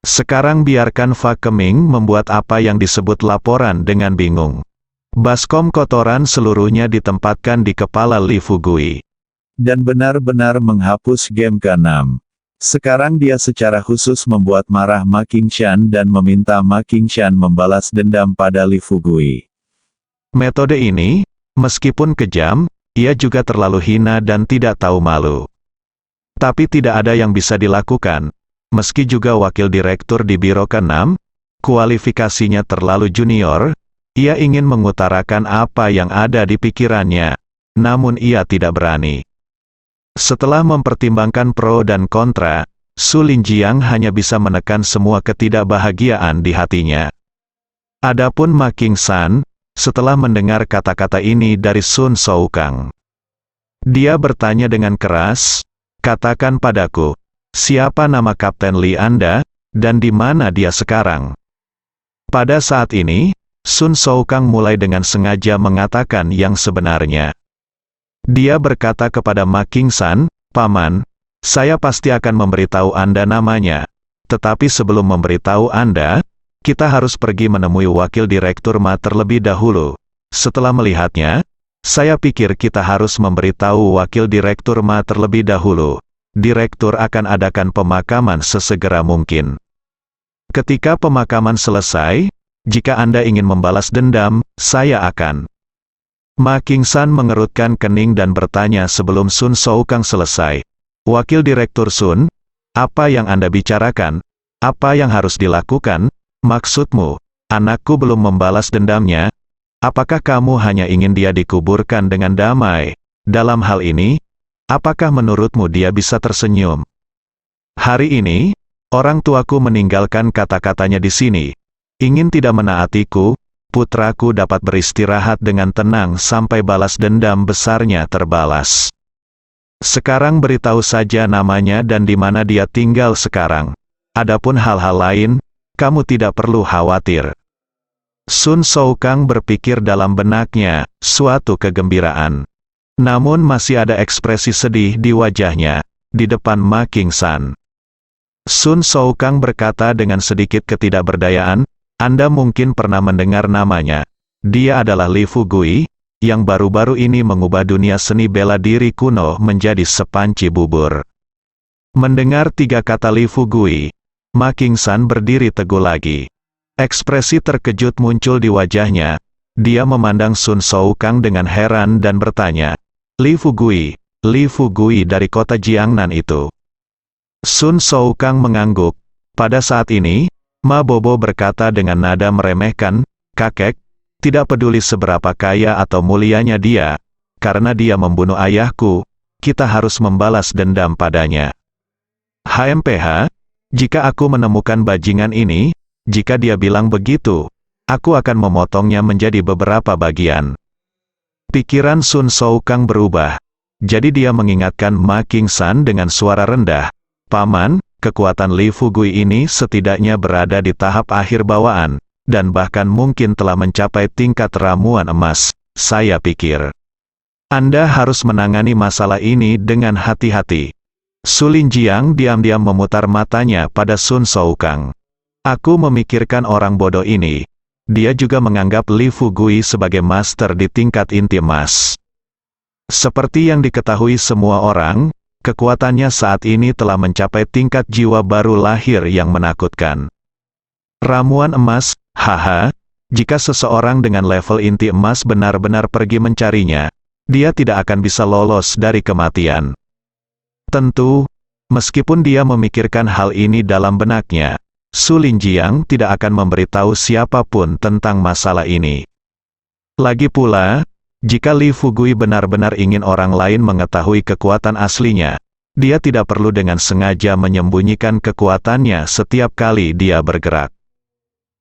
Sekarang biarkan Fa Keming membuat apa yang disebut laporan dengan bingung. Baskom kotoran seluruhnya ditempatkan di kepala Li Fugui. Dan benar-benar menghapus game ke-6. Sekarang dia secara khusus membuat marah Ma Qingshan dan meminta Ma Qingshan membalas dendam pada Li Fugui. Metode ini, meskipun kejam, ia juga terlalu hina dan tidak tahu malu. Tapi tidak ada yang bisa dilakukan. Meski juga wakil direktur di Biro ke-6, kualifikasinya terlalu junior, ia ingin mengutarakan apa yang ada di pikirannya, namun ia tidak berani. Setelah mempertimbangkan pro dan kontra, Su Linjiang hanya bisa menekan semua ketidakbahagiaan di hatinya. Adapun Ma Qingshan, setelah mendengar kata-kata ini dari Sun Shou-kang, dia bertanya dengan keras, "Katakan padaku, siapa nama Kapten Li Anda, dan di mana dia sekarang?" Pada saat ini, Sun Shou-kang mulai dengan sengaja mengatakan yang sebenarnya. Dia berkata kepada Ma Qingshan, "Paman, saya pasti akan memberitahu Anda namanya. Tetapi sebelum memberitahu Anda, kita harus pergi menemui wakil direktur Ma terlebih dahulu. Setelah melihatnya, saya pikir kita harus memberitahu wakil direktur Ma terlebih dahulu. Direktur akan adakan pemakaman sesegera mungkin. Ketika pemakaman selesai, jika Anda ingin membalas dendam, saya akan." Ma Qingshan mengerutkan kening dan bertanya sebelum Sun Shou-kang selesai. "Wakil Direktur Sun, apa yang Anda bicarakan? Apa yang harus dilakukan? Maksudmu, anakku belum membalas dendamnya? Apakah kamu hanya ingin dia dikuburkan dengan damai? Dalam hal ini, apakah menurutmu dia bisa tersenyum?" Hari ini, orang tuaku meninggalkan kata-katanya di sini. Ingin tidak menaatiku, putraku dapat beristirahat dengan tenang sampai balas dendam besarnya terbalas. Sekarang beritahu saja namanya dan di mana dia tinggal sekarang. Adapun hal-hal lain, kamu tidak perlu khawatir. Sun Shou-kang berpikir dalam benaknya, suatu kegembiraan. Namun masih ada ekspresi sedih di wajahnya, di depan Ma Qingshan. Sun Shou-kang berkata dengan sedikit ketidakberdayaan, "Anda mungkin pernah mendengar namanya. Dia adalah Li Fugui, yang baru-baru ini mengubah dunia seni bela diri kuno menjadi sepanci bubur." Mendengar 3 kata Li Fugui, Ma Qingshan berdiri teguh lagi. Ekspresi terkejut muncul di wajahnya. Dia memandang Sun Shou-kang dengan heran dan bertanya, Li Fugui dari kota Jiangnan itu." Sun Shou-kang mengangguk. Pada saat ini, Ma Bobo berkata dengan nada meremehkan, "Kakek, tidak peduli seberapa kaya atau mulianya dia, karena dia membunuh ayahku, kita harus membalas dendam padanya. HMPH, jika aku menemukan bajingan ini, jika dia bilang begitu, aku akan memotongnya menjadi beberapa bagian." Pikiran Sun Shou-kang berubah. Jadi dia mengingatkan Ma Qingshan dengan suara rendah, "Paman, kekuatan Li Fugui ini setidaknya berada di tahap akhir bawaan, dan bahkan mungkin telah mencapai tingkat ramuan emas. Saya pikir Anda harus menangani masalah ini dengan hati-hati." Su Linjiang diam-diam memutar matanya pada Sun Shou-kang. "Aku memikirkan orang bodoh ini. Dia juga menganggap Li Fugui sebagai master di tingkat inti emas. Seperti yang diketahui semua orang, kekuatannya saat ini telah mencapai tingkat jiwa baru lahir yang menakutkan. Ramuan emas, haha, jika seseorang dengan level inti emas benar-benar pergi mencarinya, dia tidak akan bisa lolos dari kematian." Tentu, meskipun dia memikirkan hal ini dalam benaknya, Su Linjiang tidak akan memberitahu siapapun tentang masalah ini. Lagi pula, jika Li Fugui benar-benar ingin orang lain mengetahui kekuatan aslinya, dia tidak perlu dengan sengaja menyembunyikan kekuatannya setiap kali dia bergerak.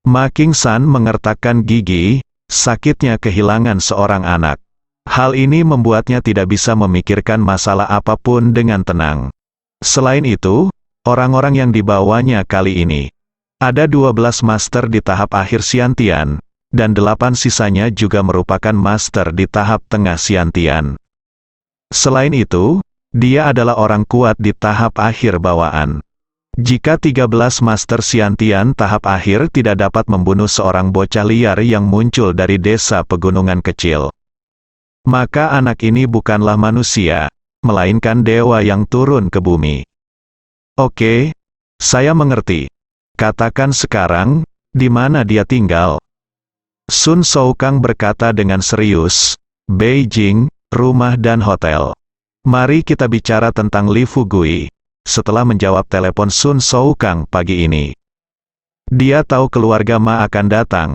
Ma Qingshan mengertakkan gigi, sakitnya kehilangan seorang anak. Hal ini membuatnya tidak bisa memikirkan masalah apapun dengan tenang. Selain itu, orang-orang yang dibawanya kali ini, ada 12 master di tahap akhir Xiantian, dan 8 sisanya juga merupakan master di tahap tengah Xiantian. Selain itu, dia adalah orang kuat di tahap akhir bawaan. Jika 13 Master Xiantian tahap akhir tidak dapat membunuh seorang bocah liar yang muncul dari desa pegunungan kecil, maka anak ini bukanlah manusia, melainkan dewa yang turun ke bumi. Oke, saya mengerti. Katakan sekarang, di mana dia tinggal? Sun Shoukang berkata dengan serius, Beijing, rumah dan hotel. Mari kita bicara tentang Li Fugui. Setelah menjawab telepon Sun Shoukang pagi ini, dia tahu keluarga Ma akan datang.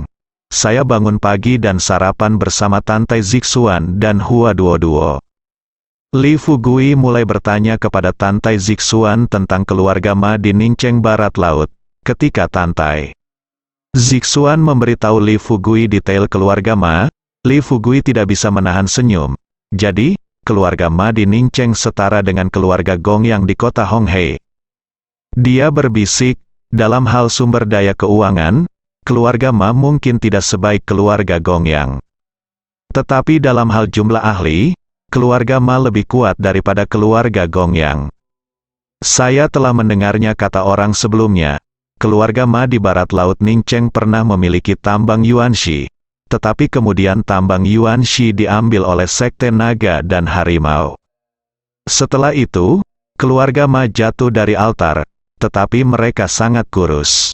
Saya bangun pagi dan sarapan bersama Tantai Zixuan dan Hua Duo. Li Fugui mulai bertanya kepada Tantai Zixuan tentang keluarga Ma di Ningcheng Barat Laut. Ketika Tantai Zixuan memberitahu Li Fugui detail keluarga Ma, Li Fugui tidak bisa menahan senyum. Jadi, keluarga Ma di Ningcheng setara dengan keluarga Gongyang di kota Honghei. Dia berbisik, dalam hal sumber daya keuangan, keluarga Ma mungkin tidak sebaik keluarga Gongyang. Tetapi dalam hal jumlah ahli, keluarga Ma lebih kuat daripada keluarga Gongyang. Saya telah mendengarnya kata orang sebelumnya. Keluarga Ma di barat laut Ningcheng pernah memiliki tambang Yuanxi. Tetapi kemudian tambang Yuanxi diambil oleh Sekte Naga dan Harimau. Setelah itu, keluarga Ma jatuh dari altar, tetapi mereka sangat kurus.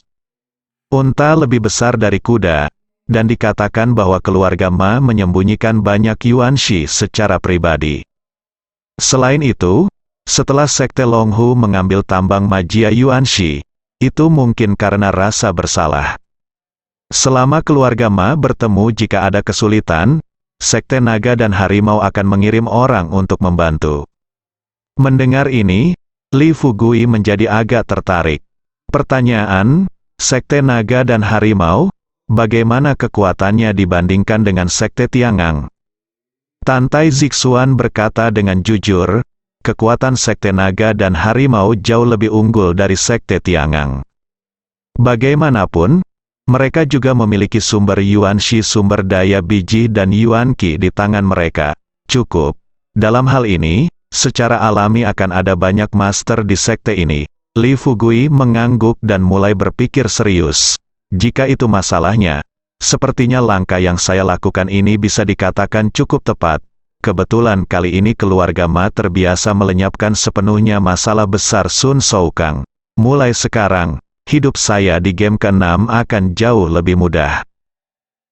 Unta lebih besar dari kuda, dan dikatakan bahwa keluarga Ma menyembunyikan banyak Yuanxi secara pribadi. Selain itu, setelah Sekte Longhu mengambil tambang magia Yuanxi, itu mungkin karena rasa bersalah. Selama keluarga Ma bertemu jika ada kesulitan, Sekte Naga dan Harimau akan mengirim orang untuk membantu. Mendengar ini, Li Fugui menjadi agak tertarik. Pertanyaan, Sekte Naga dan Harimau, bagaimana kekuatannya dibandingkan dengan Sekte Tiangang? Tantai Zixuan berkata dengan jujur, kekuatan Sekte Naga dan Harimau jauh lebih unggul dari Sekte Tiangang. Bagaimanapun, mereka juga memiliki sumber Yuanxi, sumber daya biji dan Yuanqi di tangan mereka. Cukup. Dalam hal ini, secara alami akan ada banyak master di sekte ini. Li Fugui mengangguk dan mulai berpikir serius. Jika itu masalahnya, sepertinya langkah yang saya lakukan ini bisa dikatakan cukup tepat. Kebetulan kali ini keluarga Ma terbiasa melenyapkan sepenuhnya masalah besar Sun Shoukang. Mulai sekarang, hidup saya di game ke-6 akan jauh lebih mudah.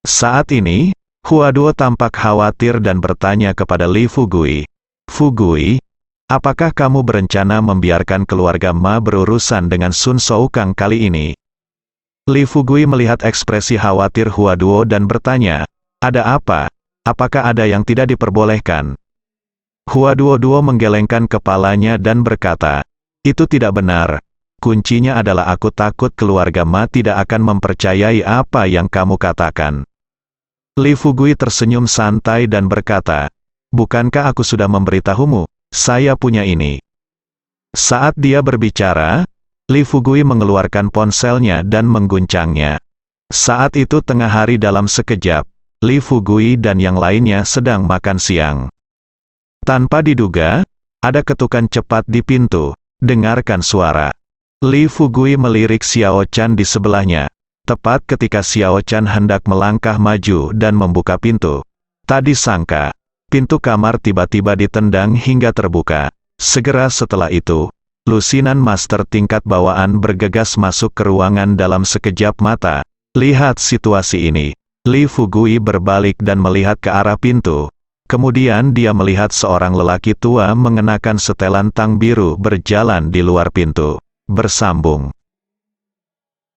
Saat ini, Hua Duo tampak khawatir dan bertanya kepada Li Fugui. Fugui, apakah kamu berencana membiarkan keluarga Ma berurusan dengan Sun Shoukang kali ini? Li Fugui melihat ekspresi khawatir Hua Duo dan bertanya, ada apa? Apakah ada yang tidak diperbolehkan? Hua Duo menggelengkan kepalanya dan berkata, itu tidak benar. Kuncinya adalah aku takut keluarga Ma tidak akan mempercayai apa yang kamu katakan. Li Fugui tersenyum santai dan berkata, bukankah aku sudah memberitahumu, saya punya ini. Saat dia berbicara, Li Fugui mengeluarkan ponselnya dan mengguncangnya. Saat itu tengah hari dalam sekejap, Li Fugui dan yang lainnya sedang makan siang. Tanpa diduga, ada ketukan cepat di pintu, dengarkan suara. Li Fugui melirik Xiao Chan di sebelahnya. Tepat ketika Xiao Chan hendak melangkah maju dan membuka pintu. Tadi sangka, pintu kamar tiba-tiba ditendang hingga terbuka. Segera setelah itu, lusinan master tingkat bawaan bergegas masuk ke ruangan dalam sekejap mata. Lihat situasi ini. Li Fugui berbalik dan melihat ke arah pintu. Kemudian dia melihat seorang lelaki tua mengenakan setelan tang biru berjalan di luar pintu. Bersambung.